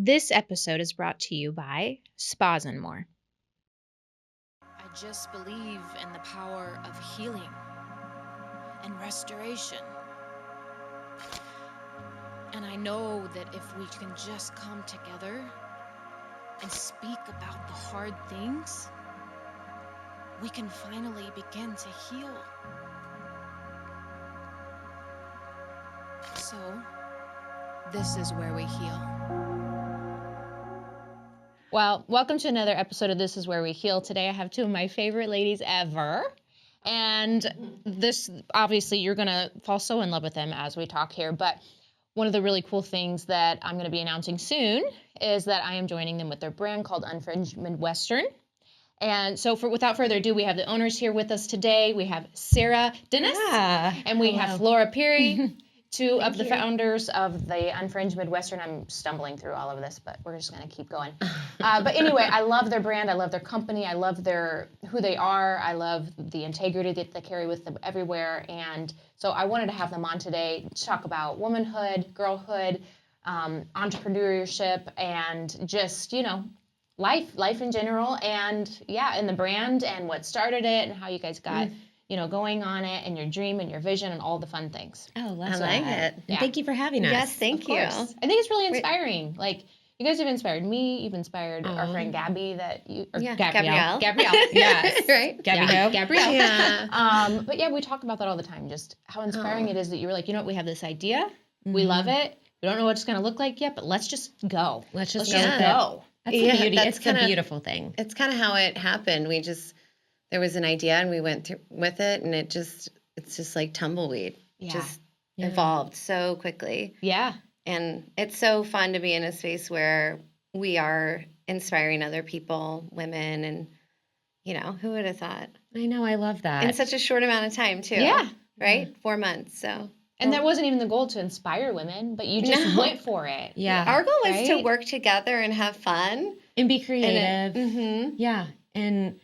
This episode is brought to you by Spas and More. I just believe in the power of healing and restoration. And I know that if we can just come together and speak about the hard things, we can finally begin to heal. So, this is where we heal. Well, welcome to another episode of This Is Where We Heal. Today I have two of my favorite ladies ever. And this, obviously, you're going to fall so in love with them as we talk here. But one of the really cool things that I'm going to be announcing soon is that I am joining them with their brand called Unfringed Midwestern. And so without further ado, we have the owners here with us today. We have Sarah Dennis and we have Flora Peery, two of the founders of the Unfringed Midwestern. I'm stumbling through all of this, but we're just going to keep going. But anyway, I love their brand. I love their company. I love who they are. I love the integrity that they carry with them everywhere. And so I wanted to have them on today to talk about womanhood, girlhood, entrepreneurship, and just, life in general, and and the brand and what started it and how you guys got going on it, and your dream and your vision and all the fun things. I like it. Yeah. Thank you for having us. Yes, thank you. I think it's really inspiring. Like, you guys have inspired me. You've inspired our friend Gabby Gabrielle. Yes. Right? Gabrielle. Yeah. But yeah, we talk about that all the time. Just how inspiring it is that you were like, we have this idea. We love it. We don't know what it's going to look like yet, but let's just go. Let's just go. That's the beauty. It's a beautiful thing. It's kind of how it happened. There was an idea and we went through with it, and it's just like tumbleweed. Just evolved so quickly. Yeah. And it's so fun to be in a space where we are inspiring other people, women, and, who would have thought? I know. I love that. In such a short amount of time, too. Yeah. Right? 4 months, so. And that wasn't even the goal to inspire women, but you just went for it. Yeah. Our goal was to work together and have fun. And be creative. Yeah. And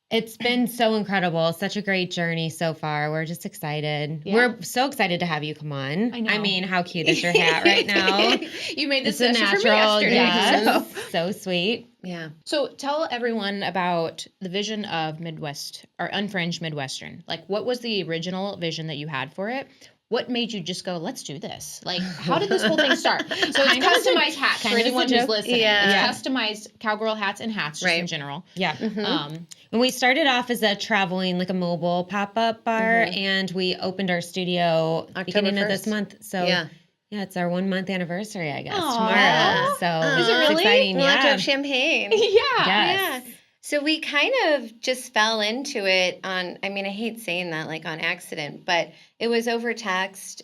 it's been so incredible. Such a great journey so far. We're just excited. Yeah. We're so excited to have you come on. I know. I mean, how cute is your hat right now? You made this a natural. Yes. So sweet. Yeah. So tell everyone about the vision of Unfringed Midwestern. Like, what was the original vision that you had for it? What made you just go, let's do this? Like, how did this whole thing start? So it's customized hats for anyone who's listening. Yeah. It's customized cowgirl hats and hats just in general. Yeah. And we started off as a mobile pop-up bar, and we opened our studio beginning of this month. So yeah, it's our 1 month anniversary, I guess, tomorrow. So is it really? It's exciting. We'll have to have champagne. Yeah. So we kind of just fell into it I hate saying that, like, on accident, but it was over text.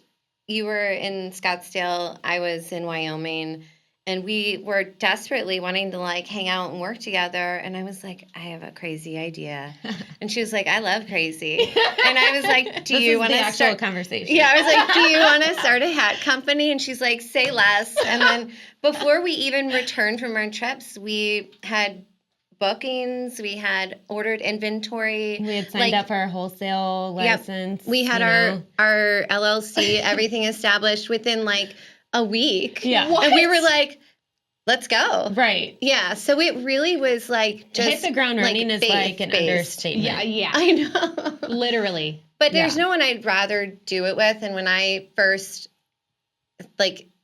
You were in Scottsdale, I was in Wyoming, and we were desperately wanting to, like, hang out and work together. And I was like, I have a crazy idea. And she was like, I love crazy. And I was like, do you want to start a conversation? Yeah, I was like, do you want to start a hat company? And she's like, say less. And then before we even returned from our trips, we had bookings, we had ordered inventory. We had signed up for our wholesale license. We had our LLC, everything established within like a week. Yeah. And we were like, let's go. Right. Yeah. So it really was like just hit the ground running is like an understatement. Yeah. I know. Literally. But there's no one I'd rather do it with. And when I first,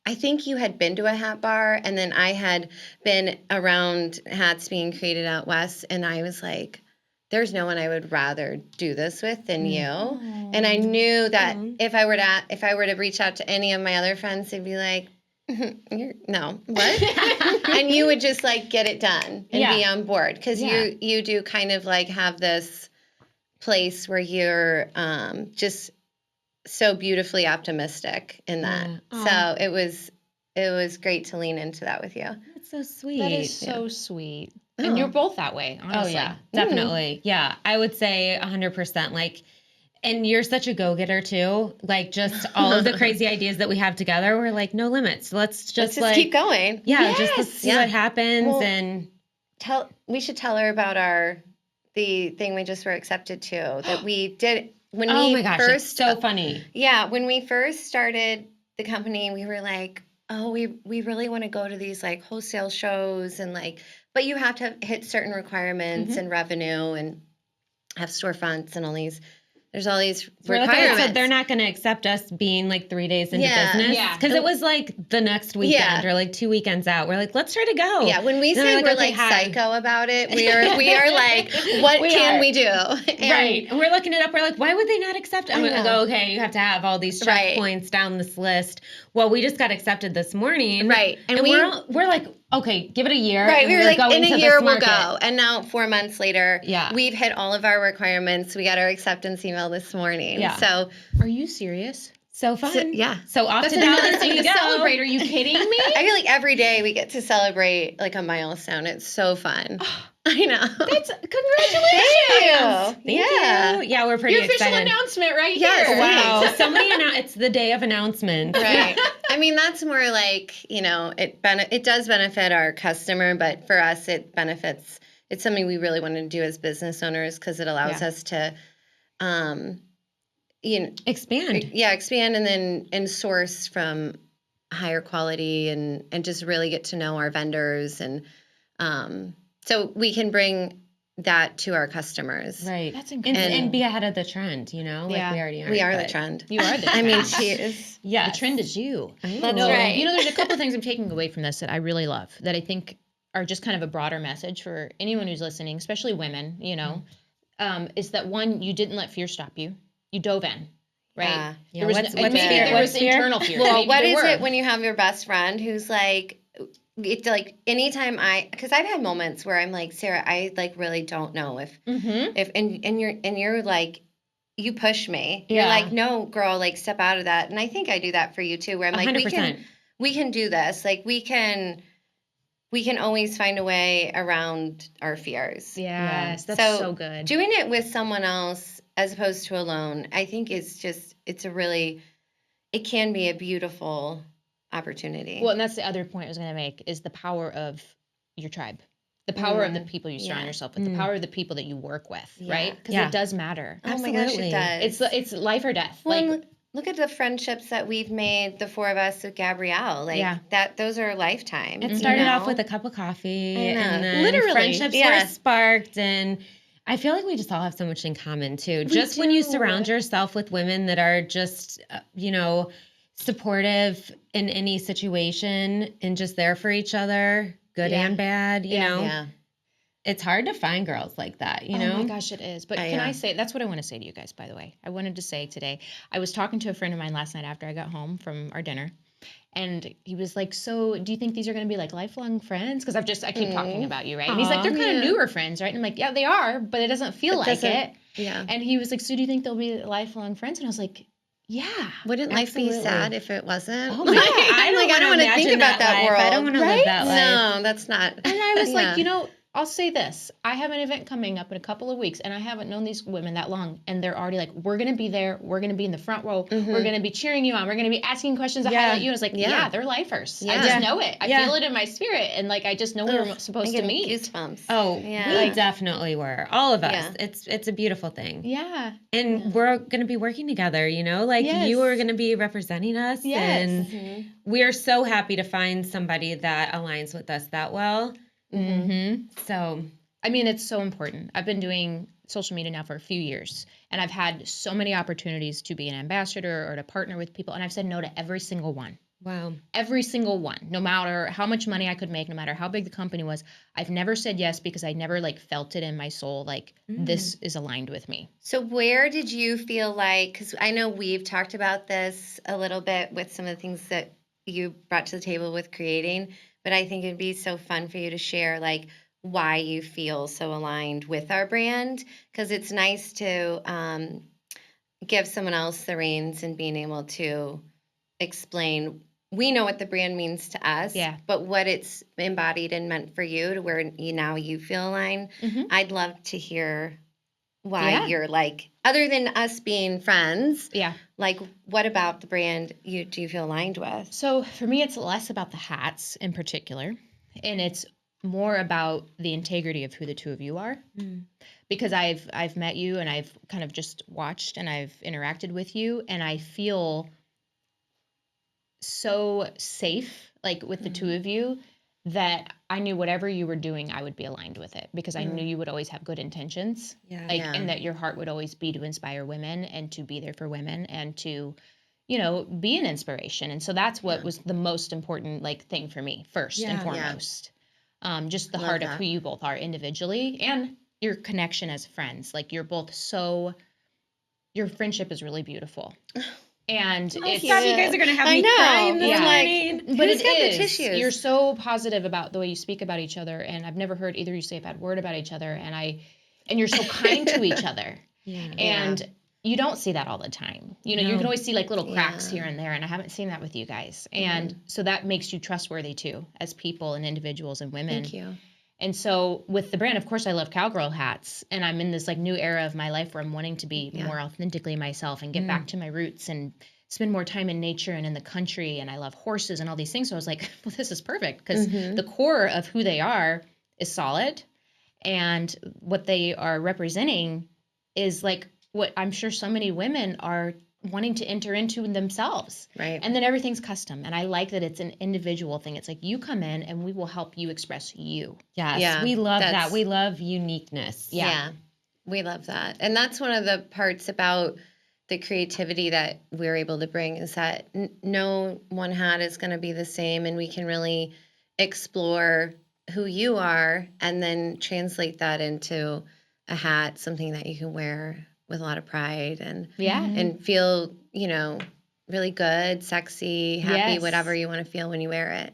I think you had been to a hat bar, and then I had been around hats being created out west, and I was like, there's no one I would rather do this with than you. And I knew that if I were to reach out to any of my other friends, they'd be like, no, what? And you would just like get it done and be on board, because you do kind of like have this place where you're just so beautifully optimistic in that. So it was great to lean into that with you. That's so sweet. That is so sweet. And you're both that way, honestly. Oh, yeah, definitely. Yeah, I would say 100%. And you're such a go-getter, too. Just all of the crazy ideas that we have together, we're like, no limits. Let's just keep going. Yeah, let's see what happens. Well, and we should tell her about the thing we just were accepted to, that we did. Oh my gosh, it's so funny. Yeah, when we first started the company, we were like, oh, we really want to go to these like wholesale shows and like, but you have to hit certain requirements and revenue and have storefronts and all these. There's all these requirements. So they're not going to accept us being like 3 days into business. Yeah. Because it was like the next weekend or like 2 weekends out. We're like, let's try to go. Yeah. When we say we're like psycho about it, we are like, what can we do? Right. And we're looking it up. We're like, why would they not accept it? I'm going to go, okay, you have to have all these checkpoints down this list. Well, we just got accepted this morning. Right. And we're like, okay, give it a year. Right. We were like, in a year we'll go. And now 4 months later, we've hit all of our requirements. We got our acceptance email this morning. Yeah. So are you serious? So fun. So, So off to Dallas we go. Celebrate. Are you kidding me? I feel like every day we get to celebrate like a milestone. It's so fun. I know. That's congratulations. Thank you. Yeah, we're pretty excited. Your official announcement right here. Wow. It's the day of announcement. Right. I mean, that's more like, it does benefit our customer, but for us, it's something we really want to do as business owners because it allows us to, expand. Yeah, expand and source from higher quality and just really get to know our vendors and so we can bring that to our customers. Right. That's incredible. And be ahead of the trend, like we already are. We are the trend. You are the trend. I mean, she is. Yeah. The trend is you. That's right. There's a couple of things I'm taking away from this that I really love that I think are just kind of a broader message for anyone who's listening, especially women, is that one, you didn't let fear stop you. You dove in. Right. Yeah. There was internal fear. Well, what is it when you have your best friend who's like, it's like anytime because I've had moments where I'm like, Sarah, I like really don't know if you're like, you push me. You're like, no, girl, like step out of that. And I think I do that for you too, where I'm like, 100%. we can do this. Like we can always find a way around our fears. Yes, that's so good. Doing it with someone else as opposed to alone, I think it can be a beautiful opportunity. Well, and that's the other point I was going to make is the power of your tribe, the power of the people you surround yourself with, the power of the people that you work with, right? Because it does matter. Oh my gosh, it does. It's life or death. Well, look at the friendships that we've made, the four of us with Gabrielle. Those are lifetime. It started off with a cup of coffee, and then literally friendships were sparked, and I feel like we just all have so much in common too. When you surround yourself with women that are just, supportive in any situation and just there for each other, good and bad, you know. Yeah. It's hard to find girls like that, you know? Oh my gosh, it is. But can I say, that's what I want to say to you guys, by the way. I wanted to say today, I was talking to a friend of mine last night after I got home from our dinner. And he was like, so do you think these are going to be like lifelong friends? Because I keep talking about you, right? And he's like, they're kind of newer friends, right? And I'm like, yeah, they are, but it doesn't feel like it. Yeah. And he was like, so do you think they'll be lifelong friends? And I was like, yeah. Wouldn't life be sad if it wasn't? Oh my God. I don't want to think about that world. I don't want to live that life. No, that's not. And I was like, I'll say this. I have an event coming up in a couple of weeks, and I haven't known these women that long, and they're already like, we're going to be there. We're going to be in the front row. Mm-hmm. We're going to be cheering you on. We're going to be asking questions to highlight you. And I was like, they're lifers. Yeah. I just know it. I feel it in my spirit, and like I just know we're supposed to meet. Goosebumps. Oh, we definitely were. All of us. Yeah. It's a beautiful thing. Yeah. And we're going to be working together, you know? Like you are going to be representing us. Yes. And we are so happy to find somebody that aligns with us that well. Mm-hmm. So... I mean, it's so important. I've been doing social media now for a few years, and I've had so many opportunities to be an ambassador or to partner with people, and I've said no to every single one. Wow. Every single one, no matter how much money I could make, no matter how big the company was. I've never said yes because I never felt it in my soul this is aligned with me. So where did you feel like, because I know we've talked about this a little bit with some of the things that you brought to the table with creating, but I think it'd be so fun for you to share why you feel so aligned with our brand, because it's nice to give someone else the reins and being able to explain. We know what the brand means to us, but what it's embodied and meant for you to where you feel aligned. Mm-hmm. I'd love to hear why you're other than us being friends, what about the brand do you feel aligned with? So for me, it's less about the hats in particular, and it's more about the integrity of who the two of you are, because I've met you and I've kind of just watched and I've interacted with you, and I feel so safe, like with the two of you, that I knew whatever you were doing, I would be aligned with it because I knew you would always have good intentions. And that your heart would always be to inspire women and to be there for women and to, you know, be an inspiration. And so that's what was the most important like thing for me first and foremost. Just the heart of who you both are individually and your connection as friends. Like you're both your friendship is really beautiful. And it's you guys are gonna have me crying this morning. But it is. You're so positive about the way you speak about each other, and I've never heard either of you say a bad word about each other. And you're so kind to each other. And you don't see that all the time. You know, you can always see like little cracks here and there, and I haven't seen that with you guys. And so that makes you trustworthy too, as people and individuals and women. Thank you. And so with the brand, of course, I love cowgirl hats, and I'm in this like new era of my life where I'm wanting to be more authentically myself and get back to my roots and spend more time in nature and in the country. And I love horses and all these things. So I was like, well, this is perfect because the core of who they are is solid, and what they are representing is like what I'm sure so many women are wanting to enter into themselves. Right. And then everything's custom. And I like that it's an individual thing. It's like you come in and we will help you express you. Yes. Yeah, we love that. We love uniqueness. Yeah. We love that. And that's one of the parts about the creativity that we're able to bring is that no one hat is going to be the same, and we can really explore who you are and then translate that into a hat, something that you can wear with a lot of pride and feel, you know, really good, sexy, happy, whatever you want to feel when you wear it.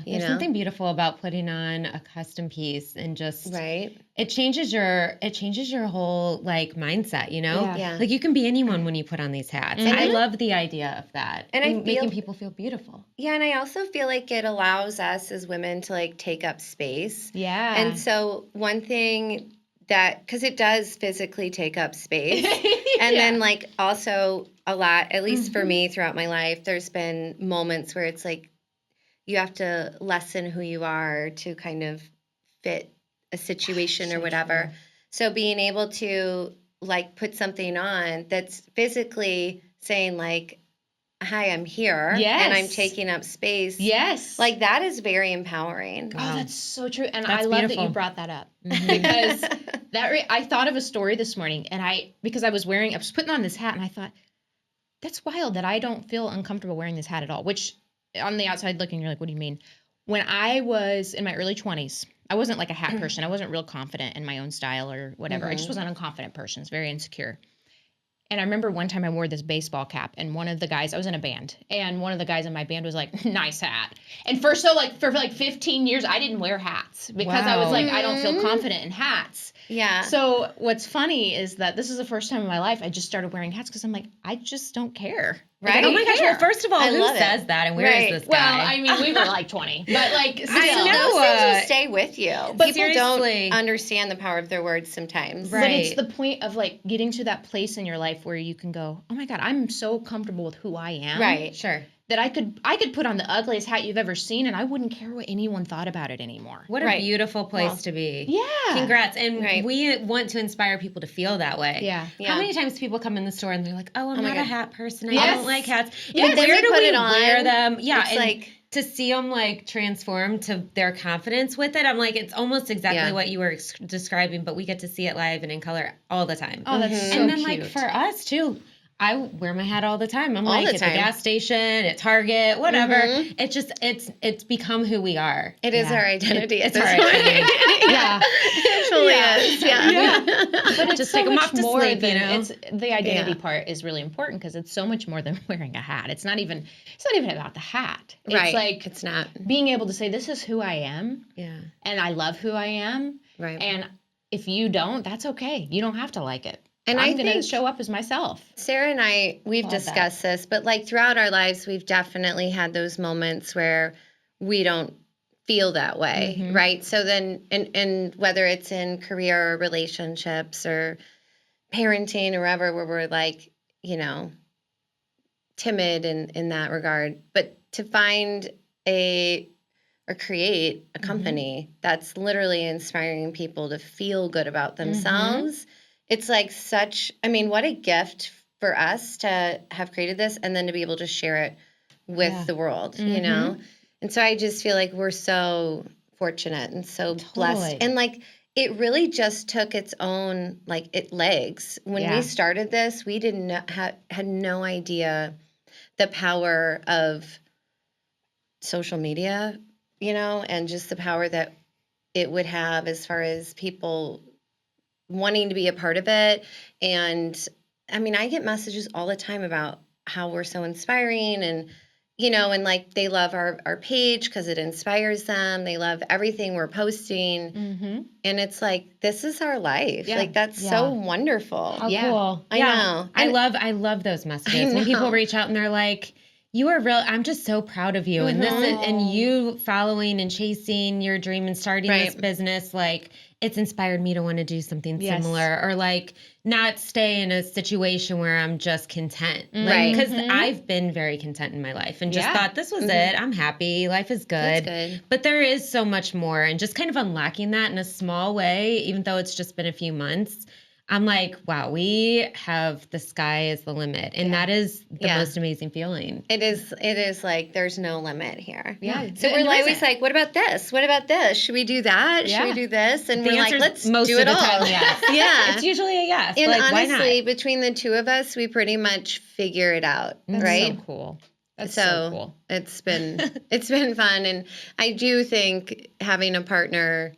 There's something beautiful about putting on a custom piece and just it changes your whole like mindset, you know? Like you can be anyone when you put on these hats. And I love the idea of that. And making people feel beautiful. Yeah, and I also feel like it allows us as women to like take up space. Yeah. And so one thing that, because it does physically take up space. And then like also a lot, at least for me throughout my life, there's been moments where it's like you have to lessen who you are to kind of fit a situation or whatever. True. So being able to like put something on that's physically saying like, hi, I'm here and I'm taking up space. Yes. Like that is very empowering. Oh, that's so true. And I love that you brought that up because I thought of a story this morning and because I was putting on this hat and I thought, that's wild that I don't feel uncomfortable wearing this hat at all, which on the outside looking, you're like, what do you mean? When I was in my early 20s, I wasn't like a hat person. I wasn't real confident in my own style or whatever. I just was an unconfident person. I was very insecure. And I remember one time I wore this baseball cap and one of the guys, I was in a band, and one of the guys in my band was like, nice hat. And for 15 years, I didn't wear hats because I was like, I don't feel confident in hats. Yeah. So what's funny is that this is the first time in my life I just started wearing hats because I'm like, I just don't care. Right. Oh my gosh. Well, first of all, who says that and where is this guy? Well, I mean, we were like 20, but like, still. I know. Those things will stay with you. But people don't understand the power of their words sometimes. Right. But it's the point of like getting to that place in your life where you can go, oh my God, I'm so comfortable with who I am. Right. Sure. That I could put on the ugliest hat you've ever seen and I wouldn't care what anyone thought about it anymore. What a beautiful place to be. Yeah. Congrats. And we want to inspire people to feel that way. Yeah. How many times people come in the store and they're like, oh, I'm not a hat person. I don't like hats. Yes. But where do we wear them? Yeah. It's like to see them like transform to their confidence with it. I'm like, it's almost exactly what you were describing, but we get to see it live and in color all the time. Oh, that's so And then cute. like for us too, I wear my hat all the time. I'm like at the gas station, at Target, whatever. It's just it's become who we are. It is our identity. It's our identity. Yeah. It truly is. Yeah. But it's just so take them much off to more sleep, than, you know? It's the identity part is really important because it's so much more than wearing a hat. It's not even about the hat. It's like it's not being able to say this is who I am. Yeah. And I love who I am. Right. And if you don't, that's okay. You don't have to like it. And I'm going to show up as myself. Sarah and I, we've discussed this, but like throughout our lives, we've definitely had those moments where we don't feel that way, right? So then, and whether it's in career or relationships or parenting or wherever, where we're like, you know, timid in that regard, but to find or create a company that's literally inspiring people to feel good about themselves. It's like what a gift for us to have created this and then to be able to share it with the world, you know? And so I just feel like we're so fortunate and so blessed. And like, it really just took its own, like, legs. When we started this, we didn't had no idea the power of social media, you know, and just the power that it would have as far as people wanting to be a part of it. And I mean, I get messages all the time about how we're so inspiring and, you know, and like they love our page because it inspires them. They love everything we're posting. And it's like, this is our life. Like, that's so wonderful. How cool. I know. I love those messages when people reach out and they're like, you are real. I'm just so proud of you. And this is, and you following and chasing your dream and starting this business, like, it's inspired me to want to do something similar, or like not stay in a situation where I'm just content. Like, because I've been very content in my life and just thought this was it. I'm happy. Life is good. That's good. But there is so much more, and just kind of unlocking that in a small way, even though it's just been a few months. I'm like, wow, we have the sky is the limit. And that is the most amazing feeling. It is like, there's no limit here. Yeah. So we're always like, what about this? What about this? Should we do that? Should we do this? And we're like, let's do it all. Yes. Yeah. It's usually a yes. And like, honestly, between the two of us, we pretty much figure it out. That's right? so cool. That's so cool. It's been fun. And I do think having a partner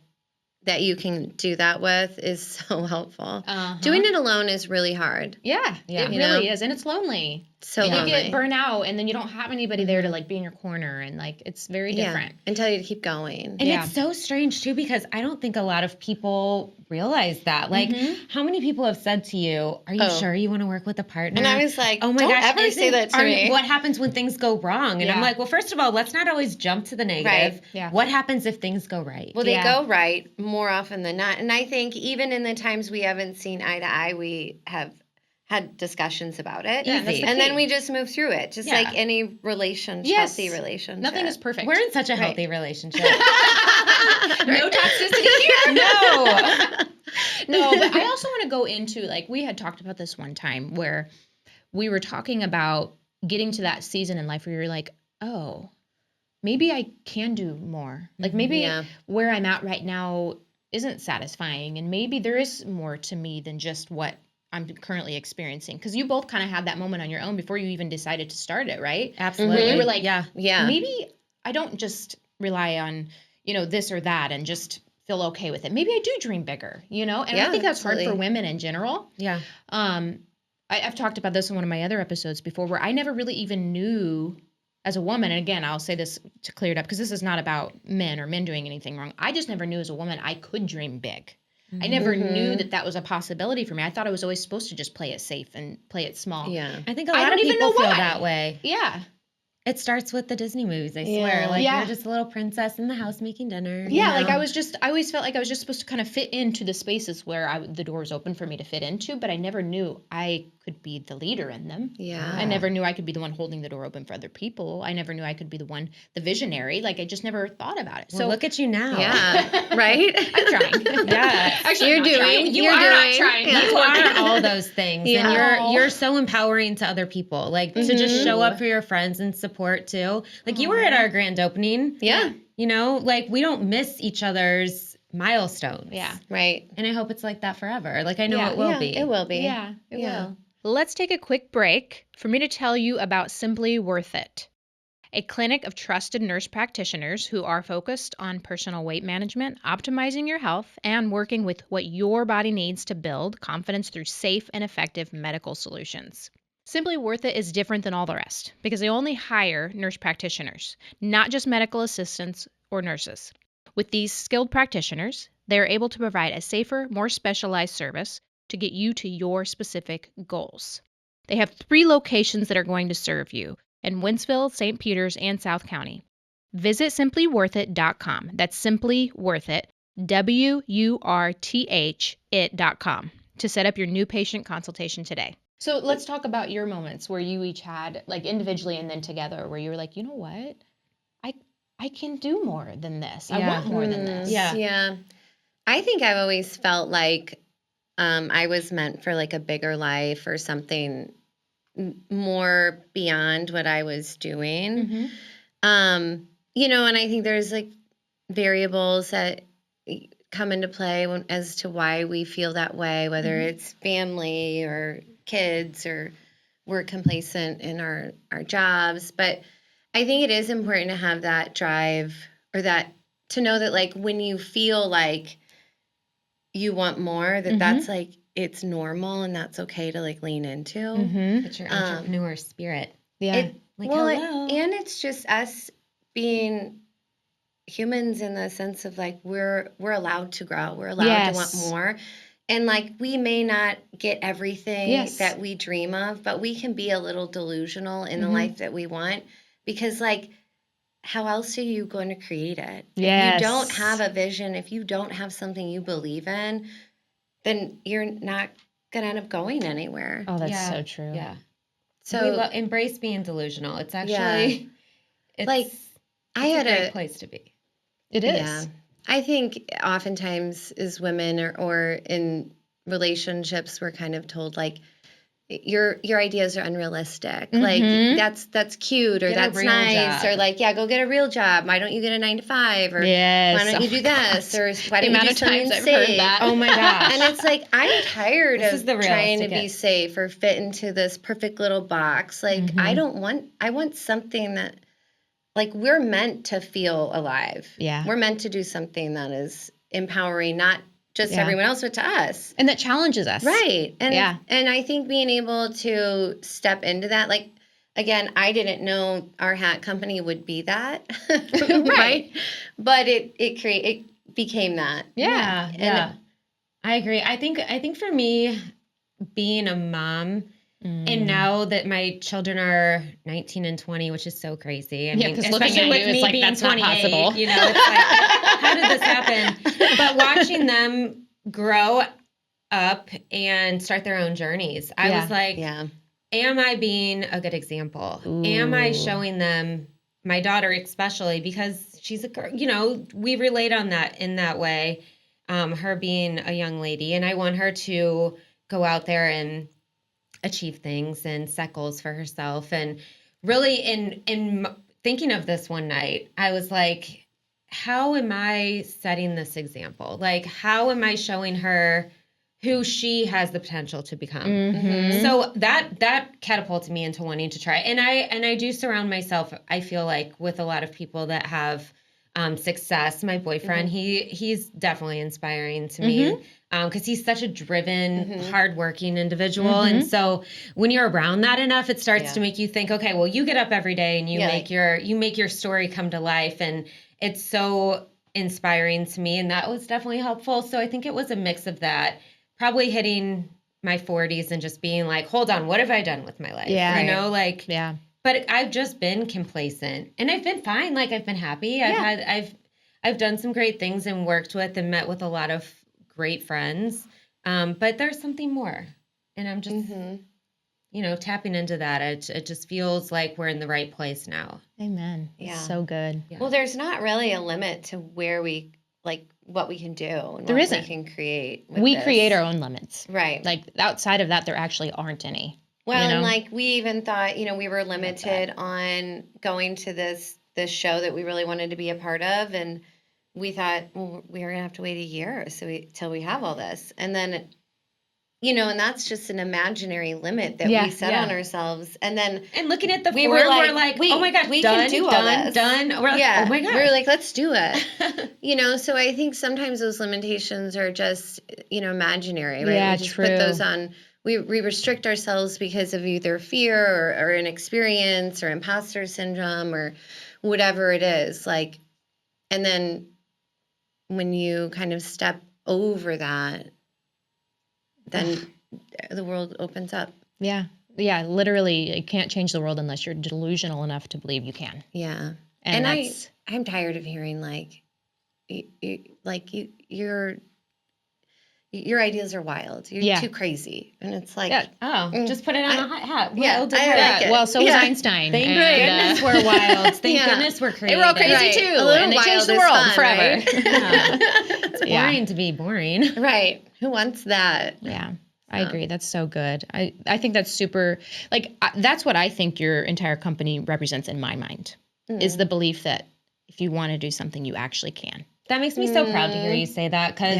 that you can do that with is so helpful. Doing it alone is really hard. Yeah, it really is. And it's lonely. So and lonely. You get burnt out, and then you don't have anybody there to like be in your corner, and like it's very different. And tell you to keep going. And it's so strange too, because I don't think a lot of people realize that. Like, how many people have said to you, "Are you sure you want to work with a partner?" And I was like, "Oh my gosh, ever say that to me." What happens when things go wrong? And I'm like, well, first of all, let's not always jump to the negative. Right. Yeah. What happens if things go right? Well, they go right more often than not. And I think even in the times we haven't seen eye to eye, we have had discussions about it. Easy. And then we just move through it, just like any relationship, healthy relationship. Nothing is perfect. We're in such a healthy relationship. No toxicity here. No. No, but I also want to go into, like, we had talked about this one time where we were talking about getting to that season in life where you're like, oh, maybe I can do more. Like, maybe where I'm at right now isn't satisfying, and maybe there is more to me than just what I'm currently experiencing. Because you both kind of had that moment on your own before you even decided to start it, right? Absolutely. You were like, yeah, maybe I don't just rely on, you know, this or that and just feel okay with it. Maybe I do dream bigger, you know? And I think that's hard for women in general. Yeah. I've talked about this in one of my other episodes before, where I never really even knew as a woman, and again, I'll say this to clear it up, because this is not about men or men doing anything wrong. I just never knew as a woman I could dream big. I never knew that was a possibility for me. I thought I was always supposed to just play it safe and play it small. Yeah. I think a lot of people feel that way. Yeah. It starts with the Disney movies, I swear. Like, you're just a little princess in the house making dinner. Yeah, like I always felt like I was just supposed to kind of fit into the spaces where the doors open for me to fit into, but I never knew I could be the leader in them. Yeah. I never knew I could be the one holding the door open for other people. I never knew I could be the visionary. Like, I just never thought about it. Well, so look at you now. Yeah. Right? I'm trying. Yeah. Actually, you're doing. You are not trying. You are all those things. Yeah. And you're so empowering to other people. Like, to just show up for your friends and support too. Like, you were at our grand opening. Yeah. You know, like, we don't miss each other's milestones. Yeah. Right. And I hope it's like that forever. Like, I know it will be. It will be. Yeah, it will. Let's take a quick break for me to tell you about Simply Wurth It, a clinic of trusted nurse practitioners who are focused on personal weight management, optimizing your health, and working with what your body needs to build confidence through safe and effective medical solutions. Simply Wurth It is different than all the rest because they only hire nurse practitioners, not just medical assistants or nurses. With these skilled practitioners, they are able to provide a safer, more specialized service to get you to your specific goals. They have 3 locations that are going to serve you in Wentzville, St. Peters, and South County. Visit simplyworthit.com. That's Simply Wurth It, WURTH it.com, to set up your new patient consultation today. So let's talk about your moments where you each had, like, individually and then together, where you were like, you know what? I can do more than this. I want more than this. Yeah. I think I've always felt like I was meant for, like, a bigger life or something more beyond what I was doing. Mm-hmm. You know, and I think there's like variables that come into play as to why we feel that way, whether it's family or kids or we're complacent in our jobs. But I think it is important to have that drive, or that to know that like when you feel like you want more, that that's like, it's normal and that's okay to like lean into. It's your entrepreneur spirit. Yeah. Hello. And it's just us being humans in the sense of like we're allowed to grow, we're allowed to want more, and like we may not get everything that we dream of, but we can be a little delusional in the life that we want, because like how else are you going to create it? If you don't have a vision, if you don't have something you believe in, then you're not gonna end up going anywhere. Oh, that's so true. Yeah. So we embrace being delusional. It's actually it's like I had a great place to be. It is. Yeah. I think oftentimes as women or in relationships, we're kind of told like your ideas are unrealistic. Like that's cute, or get that's nice, or like, go get a real job. Why don't you get a 9-to-5? Or why don't you do this? Or why don't you do something safe? Heard that. Oh my gosh. And it's like, I'm tired of trying to be safe or fit into this perfect little box. Like I want something that, like, we're meant to feel alive. Yeah. We're meant to do something that is empowering, not just everyone else, but to us. And that challenges us. Right. And and I think being able to step into that, like, again, I didn't know our hat company would be that. Right. But it became that. Yeah. And I agree. I think for me, being a mom, and now that my children are 19 and 20, which is so crazy. I mean, especially with me being that's 28, not possible. You know, it's like, how did this happen? But watching them grow up and start their own journeys, I was like, am I being a good example? Ooh. Am I showing them, my daughter especially, because she's a girl, you know, we relate on that in that way, her being a young lady. And I want her to go out there and achieve things and set goals for herself. And really in thinking of this one night, I was like, how am I setting this example? Like, how am I showing her who she has the potential to become? So that catapulted me into wanting to try. And I do surround myself, I feel like, with a lot of people that have success. My boyfriend, he's definitely inspiring to me. Because he's such a driven, hardworking individual. And so when you're around that enough, it starts to make you think, okay, well, you get up every day and you make your story come to life. And it's so inspiring to me. And that was definitely helpful. So I think it was a mix of that, probably hitting my 40s and just being like, hold on, what have I done with my life? Yeah. You know, like, but I've just been complacent and I've been fine. Like, I've been happy. I've done some great things and worked with and met with a lot of great friends, but there's something more, and I'm just you know, tapping into that. It just feels like we're in the right place now. Amen. So good. Well, there's not really a limit to where we, like, what we can do and there what isn't. We can create. We create our own limits, right? Like, outside of that, there actually aren't any. Well, and like, we even thought, you know, we were limited on going to this show that we really wanted to be a part of, and we thought, well, we are going to have to wait a year till we have all this. And then, you know, and that's just an imaginary limit that we set on ourselves. And then, and looking at the we were like, oh my God, we done, can do all this. Done. We're like, oh my God. We were like, let's do it. You know, so I think sometimes those limitations are just, you know, imaginary, right? Yeah, we just put those on. We restrict ourselves because of either fear or inexperience or imposter syndrome or whatever it is. Like, and then when you kind of step over that, then the world opens up. Yeah. Yeah. Literally, you can't change the world unless you're delusional enough to believe you can. Yeah. And I'm tired of hearing like, your ideas are wild. You're too crazy. And it's like, just put it on a hot hat. I like it. Well, so was Einstein. Thank goodness we're wild. Thank goodness we're creative. They were all crazy too. And they changed the world forever. Right? It's boring to be boring. Right. Who wants that? Yeah. I agree. That's so good. I think that's super, like, that's what I think your entire company represents in my mind, is the belief that if you want to do something, you actually can. That makes me so proud to hear you say that, because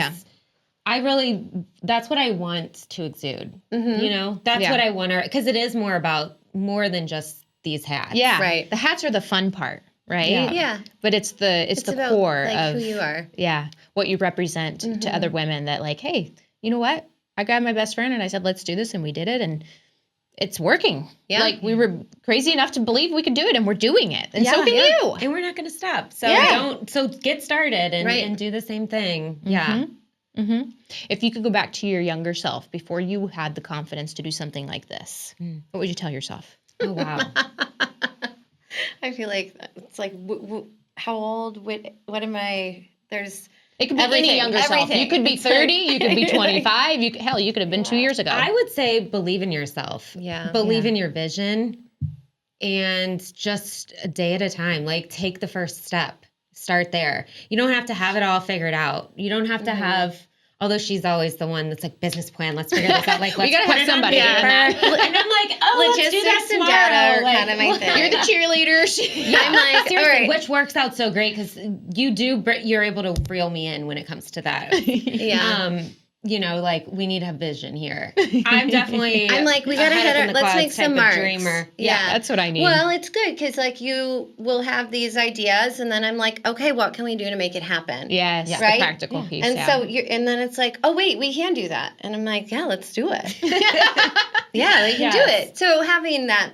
that's what I want to exude. You know, that's what I want to, because it is more than just these hats. Yeah. Right. The hats are the fun part, right? Yeah. But it's the about, core like, of who you are. Yeah. What you represent to other women, that like, hey, you know what? I grabbed my best friend and I said, let's do this. And we did it. And it's working. Yeah. Like, we were crazy enough to believe we could do it, and we're doing it. And so can you. And we're not going to stop. So get started and do the same thing. Yeah. If you could go back to your younger self before you had the confidence to do something like this, what would you tell yourself? Oh, wow. I feel like it's like, how old? What am I? It could be any younger self. You could be 30. You could be 25. You could have been 2 years ago. I would say believe in yourself. Yeah. Believe in your vision, and just a day at a time. Like, take the first step. Start there. You don't have to have it all figured out. You don't have to have. Although she's always the one that's like, business plan, let's figure this out. Like, let's gotta put have it somebody on paper. And I'm like, oh, let's do that Logistics and tomorrow. data are Like, kind of my thing. You're the cheerleader. I'm like, seriously, all right. which works out so great, because you're able to reel me in when it comes to that. Yeah. You know, like, we need to have vision here. I'm definitely. I'm like, we gotta let's make some marks. Dreamer. Yeah, that's what I need. Well, it's good because like you will have these ideas, and then I'm like, okay, what can we do to make it happen? Yes, right? the practical piece. And so and then it's like, oh wait, we can do that, and I'm like, yeah, let's do it. Yeah, we can do it. So having that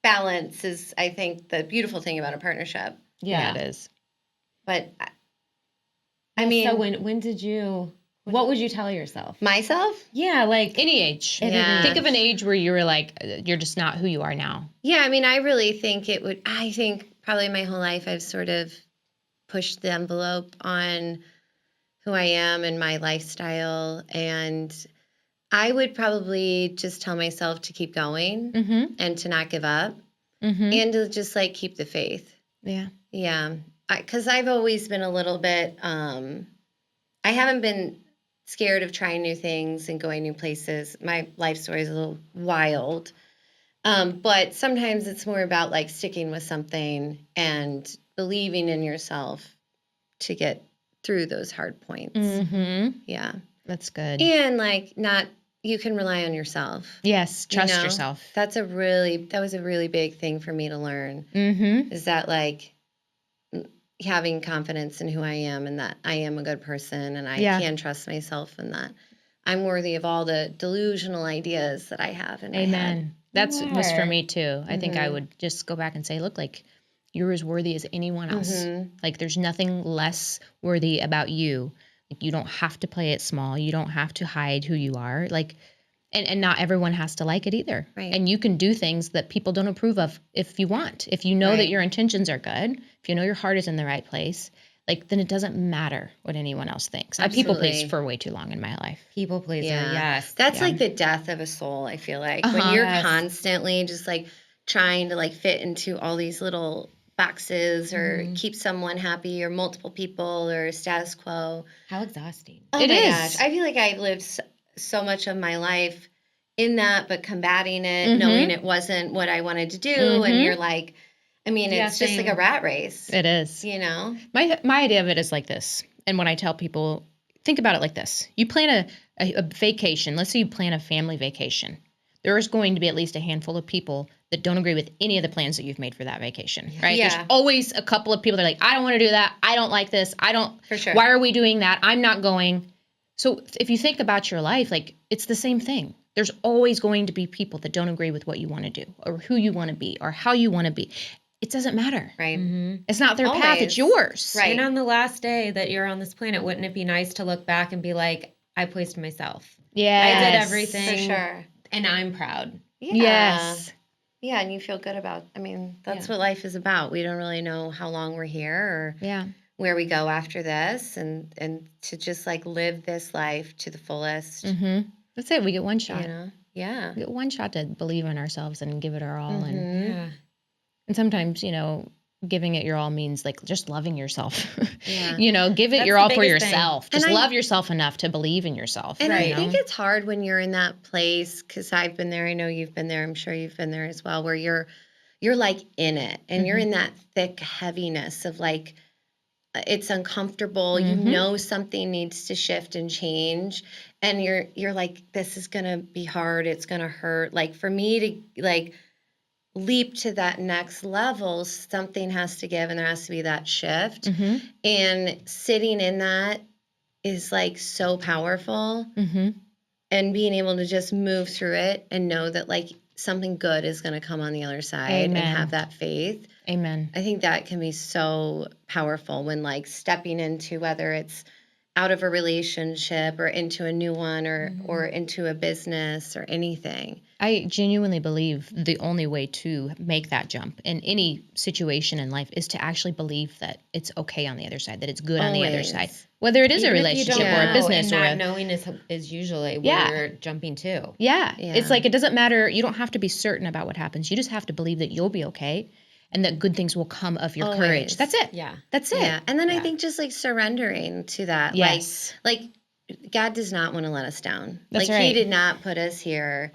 balance is, I think, the beautiful thing about a partnership. Yeah, it is. But I mean, so when did you? What would you tell yourself? Myself? Yeah, like any age. Yeah. Think of an age where you were like, you're just not who you are now. Yeah, I mean, I really think I think probably my whole life I've sort of pushed the envelope on who I am and my lifestyle. And I would probably just tell myself to keep going and to not give up and to just like keep the faith. Yeah. Yeah. Because I've always been a little bit, I haven't been scared of trying new things and going new places. My life story is a little wild. But sometimes it's more about like sticking with something and believing in yourself to get through those hard points. Yeah. That's good. And like you can rely on yourself. Yes. Trust yourself. That was a really big thing for me to learn. Is that like having confidence in who I am and that I am a good person and I can trust myself and that I'm worthy of all the delusional ideas that I have in my head. That was for me too. I think I would just go back and say, look, like, you're as worthy as anyone else. Like, there's nothing less worthy about you. Like, you don't have to play it small. You don't have to hide who you are. Like, and not everyone has to like it either. Right. And you can do things that people don't approve of if you want. If you know that your intentions are good, if you know your heart is in the right place, like, then it doesn't matter what anyone else thinks. I people please for way too long in my life. People pleaser, yes. That's like the death of a soul, I feel like. When you're constantly just like trying to like fit into all these little boxes or keep someone happy or multiple people or status quo. How exhausting. Oh my gosh. I feel like I've lived so much of my life in that, but combating it, knowing it wasn't what I wanted to do. And you're like, I mean, it's just like a rat race. It is. You know? My idea of it is like this. And when I tell people, think about it like this. You plan a vacation. Let's say you plan a family vacation. There is going to be at least a handful of people that don't agree with any of the plans that you've made for that vacation, right? Yeah. There's always a couple of people that are like, I don't want to do that. I don't like this. For sure. Why are we doing that? I'm not going. So if you think about your life, like, it's the same thing. There's always going to be people that don't agree with what you want to do or who you want to be or how you want to be. It doesn't matter. Right. It's not their path. It's yours. Right. And on the last day that you're on this planet, wouldn't it be nice to look back and be like, I pleased myself. Yeah. I did everything. For sure. And I'm proud. Yeah. Yes. Yeah, and you feel good about, I mean, that's what life is about. We don't really know how long we're here or where we go after this and to just like live this life to the fullest. That's it. We get one shot. You know? Yeah. We get one shot to believe in ourselves and give it our all. And sometimes, you know, giving it your all means like just loving yourself. Yeah. You know, give it That's your the all for biggest thing. yourself. Just love yourself enough to believe in yourself. And Right. I think it's hard when you're in that place, because I've been there. I know you've been there. I'm sure you've been there as well, where you're like in it and you're in that thick heaviness of like, it's uncomfortable. You know something needs to shift and change, and you're like, this is gonna be hard. It's gonna hurt. Like for me to like leap to that next level, something has to give, and there has to be that shift. And sitting in that is like so powerful, and being able to just move through it and know that like something good is going to come on the other side. Amen. And have that faith. Amen. I think that can be so powerful when like stepping into, whether it's out of a relationship or into a new one or into a business or anything. I genuinely believe the only way to make that jump in any situation in life is to actually believe that it's okay on the other side, that it's good on the other side. Whether it is Even a if you relationship don't or a know, business and or not knowing is usually where you're jumping to. Yeah. It's like, it doesn't matter. You don't have to be certain about what happens. You just have to believe that you'll be okay and that good things will come of your courage. That's it. Yeah. That's it. Yeah. And then I think just like surrendering to that. Yes. Like God does not want to let us down. That's like right. He did not put us here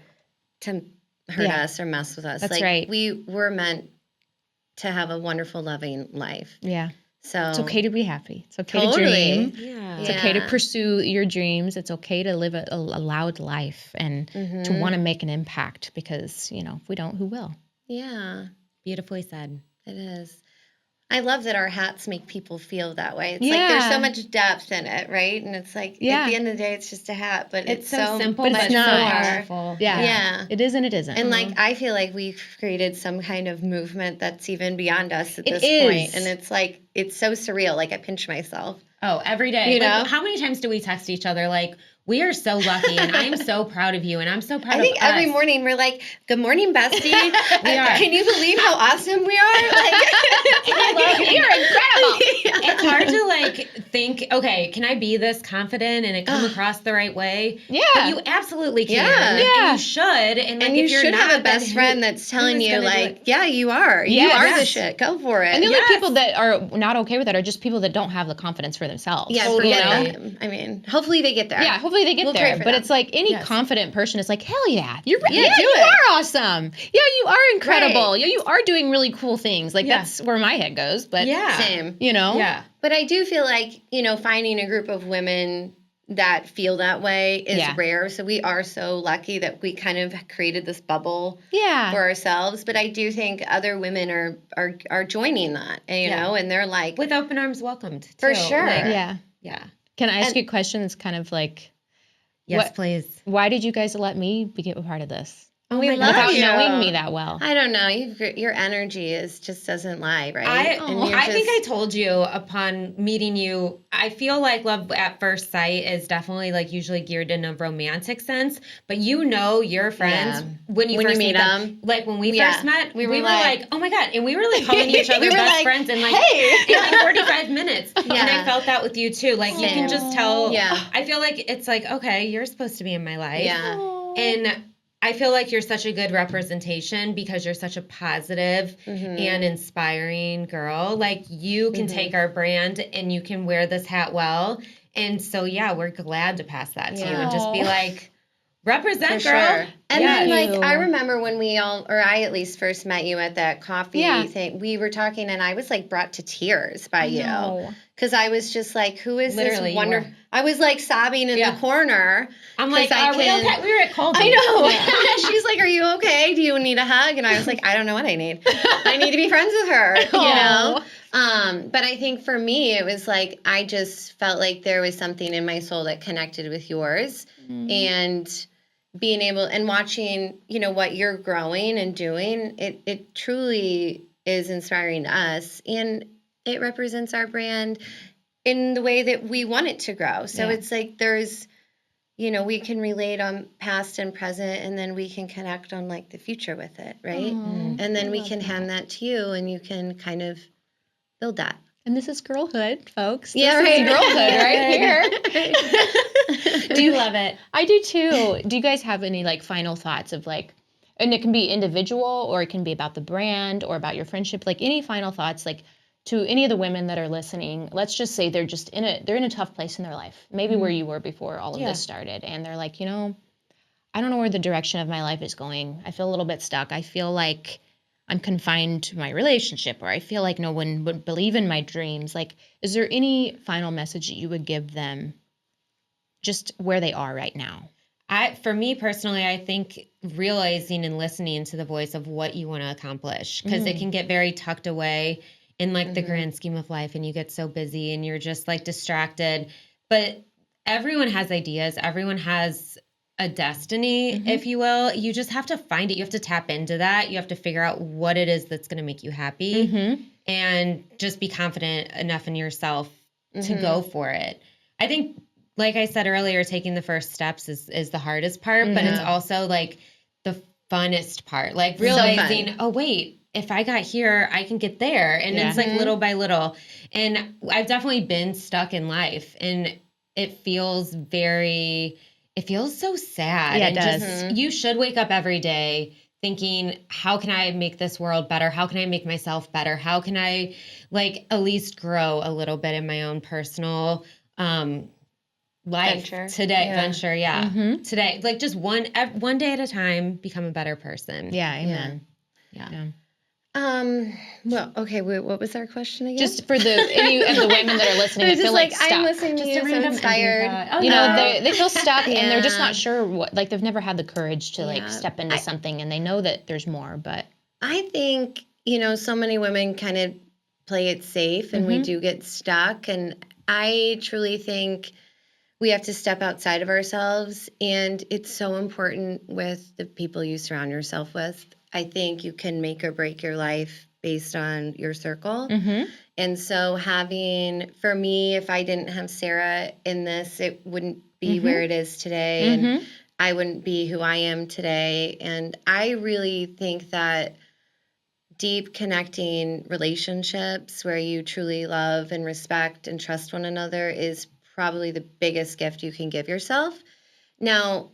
to hurt us or mess with us. That's like right. we were meant to have a wonderful, loving life. Yeah. So It's okay to be happy. It's okay Totally. to dream. Yeah. It's okay to pursue your dreams. It's okay to live a loud life and to want to make an impact, because, you know, if we don't, who will? Yeah, Beautifully said. it is. I love that our hats make people feel that way. It's like there's so much depth in it, right? And it's like at the end of the day, it's just a hat, but it's so simple, but but it's so not. powerful. Yeah. It is and it isn't. And like I feel like we've created some kind of movement that's even beyond us at this is. point. And it's like it's so surreal. Like I pinch myself. Oh, every day. You Like, know? how many times do we text each other like, we are so lucky and I'm so proud of you and I'm so proud I think of us. every morning we're like, "Good morning, bestie." We are. Can you believe how awesome we are? Like, you're incredible. It's hard to like think, okay, can I be this confident and it come across the right way? Yeah. But you absolutely can. Yeah. And you should. And, like, and you if you're should not, have a then best friend that's telling who's you, gonna do like, it? yeah, you are. You are the Yes. shit. Go for it. And the only people that are not okay with that are just people that don't have the confidence for themselves. yeah, Totally. forget them. I mean, hopefully they get there. Yeah, hopefully they get We'll there. pray for But them. it's like any Yes. confident person is like, hell yeah, you're Yeah, yeah, do you it. are awesome. Yeah, you are incredible. Right. Yeah, you are doing really cool things. Like Yeah. that's where my head goes. But Yeah. Same. you know, Yeah. But I do feel like, finding a group of women that feel that way is rare. So we are so lucky that we kind of created this bubble yeah, for ourselves. But I do think other women are joining that, you know, and they're like, With open arms welcomed. Too. For sure. Like, yeah. yeah. Can I ask you a question? That's kind of like, Yes, What- please. why did you guys let me be a part of this Oh we my love without gosh. you. knowing me that well? I don't know. Your energy just doesn't lie, right? I think I told you upon meeting you, I feel like love at first sight is definitely like usually geared in a romantic sense, but your friends when you first meet them. like when we Yeah. first met, We we were were like- like, oh my God. And we were like calling each other We were best like, friends in like, hey. in like 45 minutes. And Yeah. I felt that with you too. Like you can just tell. Yeah. I feel like it's like, okay, you're supposed to be in my life. Yeah. And I feel like you're such a good representation because you're such a positive and inspiring girl. Like you can take our brand and you can wear this hat well. And so, yeah, we're glad to pass that to you and just be like, represent, For girl. sure. And then, Yes. like, I remember when I at least first met you at that coffee Yeah. thing, we were talking and I was like brought to tears by you. No. Because I was just like, who is Literally, this you wonderful? were. I was like sobbing in Yeah. the corner. I'm like, 'Cause I are we can- okay? We were at Cold. I know. She's like, are you okay? Do you need a hug? And I was like, I don't know what I need. I need to be friends with her, you know? But I think for me, it was like, I just felt like there was something in my soul that connected with yours. And being able and watching, what you're growing and doing, it truly is inspiring to us. And it represents our brand in the way that we want it to grow. So it's like there's, we can relate on past and present, and then we can connect on like the future with it, right? And then we can hand that to you, and you can kind of build that. And this is girlhood, folks. Yeah, This right. is girlhood right here. Do you love it? I do too. Do you guys have any like final thoughts of like and it can be individual or it can be about the brand or about your friendship, like any final thoughts, like to any of the women that are listening, let's just say they're just they're in a tough place in their life, maybe where you were before all of this started. And they're like, I don't know where the direction of my life is going. I feel a little bit stuck. I feel like I'm confined to my relationship, or I feel like no one would believe in my dreams. Like, is there any final message that you would give them just where they are right now? For me personally, I think realizing and listening to the voice of what you want to accomplish, because it can get very tucked away in like the grand scheme of life, and you get so busy and you're just like distracted. But everyone has ideas. Everyone has a destiny, if you will. You just have to find it. You have to tap into that. You have to figure out what it is that's going to make you happy, and just be confident enough in yourself to go for it. I think, like I said earlier, taking the first steps is the hardest part, but it's also like the funnest part. Like realizing, oh wait, if I got here, I can get there. And it's like little by little. And I've definitely been stuck in life, and it feels so sad. Yeah, and it does. Just, you should wake up every day thinking, how can I make this world better? How can I make myself better? How can I like at least grow a little bit in my own personal life venture today, like just one day at a time, become a better person. Amen. Well, okay, what was our question again? Just for any of the women that are listening, I feel like stuck. I'm listening to you, so inspired. They feel stuck and they're just not sure what, like they've never had the courage to like step into something, and they know that there's more. But I think, so many women kind of play it safe, and we do get stuck. And I truly think we have to step outside of ourselves, and it's so important with the people you surround yourself with. I think you can make or break your life based on your circle. And so for me, if I didn't have Sarah in this, it wouldn't be where it is today, and I wouldn't be who I am today. And I really think that deep connecting relationships where you truly love and respect and trust one another is probably the biggest gift you can give yourself. Now,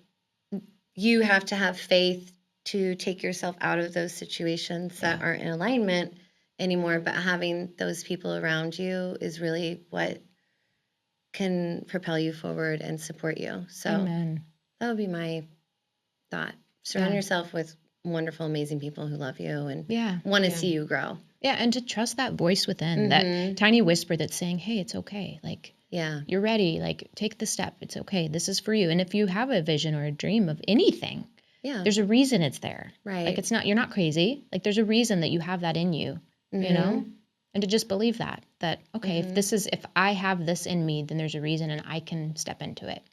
you have to have faith to take yourself out of those situations that aren't in alignment anymore, but having those people around you is really what can propel you forward and support you. So that would be my thought. Surround yourself with wonderful, amazing people who love you and want to see you grow. Yeah, and to trust that voice within, that tiny whisper that's saying, hey, it's okay. Like, you're ready. Like, take the step. It's okay. This is for you. And if you have a vision or a dream of anything, there's a reason it's there. Right. Like, you're not crazy. Like, there's a reason that you have that in you, you know? And to just believe that, okay, if I have this in me, then there's a reason and I can step into it.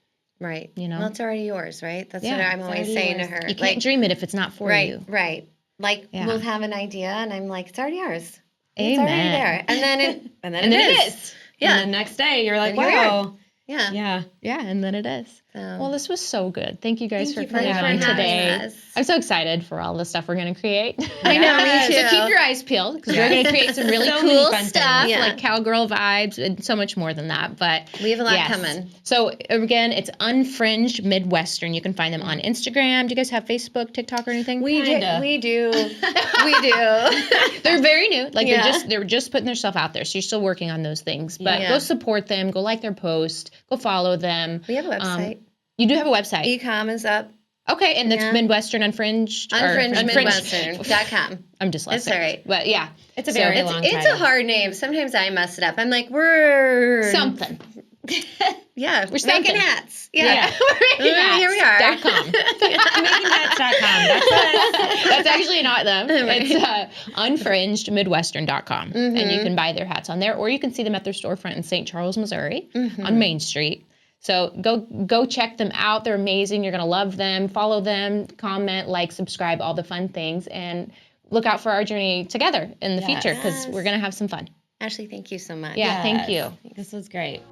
Right. Well, it's already yours, right? That's what I'm always saying to her. You can't dream it if it's not for you. Right. Like, we'll have an idea and I'm like, it's already ours. Amen. It's already there. And then it is. Yeah. And the next day you're like, wow. Yeah. And then it is. Well, this was so good. Thank you guys for coming on today. I'm so excited for all the stuff we're going to create. I know, me too. So keep your eyes peeled because we're going to create some really cool stuff, like cowgirl vibes and so much more than that. But we have a lot coming. So again, it's Unfringed Midwestern. You can find them on Instagram. Do you guys have Facebook, TikTok, or anything? We do. They're very new. Like they're just putting themselves out there. So you're still working on those things. But go support them. Go like their post. Go follow them. We have a website. You do have a website. E-com is up. Okay, and that's Midwestern Unfringed? Unfringedmidwestern.com. I'm dyslexic. It's all right. But it's a very long title. It's a hard name. Sometimes I mess it up. I'm like, we're... Something. We're making hats. We're making hats. Here we are. .com. Makinghats.com. That's actually not them. It's unfringedmidwestern.com. And you can buy their hats on there, or you can see them at their storefront in St. Charles, Missouri on Main Street. So go check them out. They're amazing. You're going to love them. Follow them, comment, like, subscribe, all the fun things, and look out for our journey together in the future because we're going to have some fun. Ashley, thank you so much. Yeah, thank you. This was great.